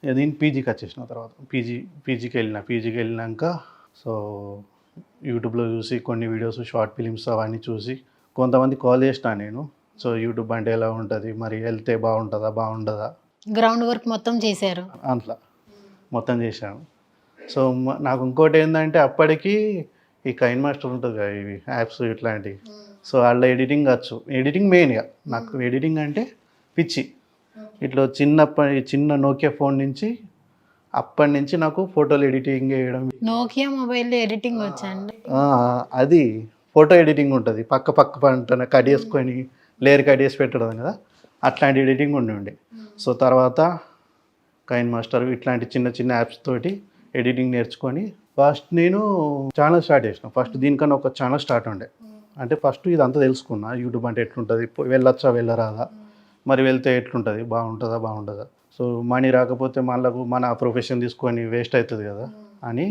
నేను పీజీకి వచ్చేసిన తర్వాత పీజీకి వెళ్ళినాక సో యూట్యూబ్లో చూసి కొన్ని వీడియోస్ షార్ట్ ఫిలిమ్స్ అవన్నీ చూసి కొంతమంది కాల్ చేసిన నేను. సో యూట్యూబ్ అంటే ఎలా ఉంటుంది, మరి వెళ్తే బాగుంటుందా గ్రౌండ్ వర్క్ మొత్తం చేశారు. అట్లా మొత్తం చేశాను. సో నాకు ఇంకోటి ఏంటంటే అప్పటికి ఈ కైన్ మాస్టర్ ఉంటుంది కదా, ఇవి యాప్స్ ఇట్లాంటివి. సో వాళ్ళ ఎడిటింగ్ వచ్చు, ఎడిటింగ్ మెయిన్గా నాకు ఎడిటింగ్ అంటే పిచ్చి. ఇట్లా చిన్న నోకియా ఫోన్ నుంచి అప్పటి నుంచి నాకు ఫోటోలు ఎడిటింగ్ చేయడం. నోకియా మొబైల్లో ఎడిటింగ్ వచ్చండి. అది ఫోటో ఎడిటింగ్ ఉంటుంది, పక్క పంట కట్ చేసుకొని లేయర్ కట్ చేసి పెట్టడం కదా, అట్లాంటి ఎడిటింగ్ ఉండే. సో తర్వాత కైన్ మాస్టర్ ఇట్లాంటి చిన్న యాప్స్ తోటి ఎడిటింగ్ నేర్చుకొని ఫస్ట్ నేను ఛానల్ స్టార్ట్ చేసిన. ఫస్ట్ దీనికన్నా ఒక ఛానల్ స్టార్ట్ ఉండే. అంటే ఫస్ట్ ఇదంతా తెలుసుకున్నా, యూట్యూబ్ అంటే ఎట్లుంటుంది, వెళ్ళొచ్చా వెళ్ళరాదా, మరి వెళ్తే ఎట్లుంటుంది, బాగుంటుందా. సో మనీ రాకపోతే మళ్ళీ మన ప్రొఫెషన్ తీసుకొని వేస్ట్ అవుతుంది కదా అని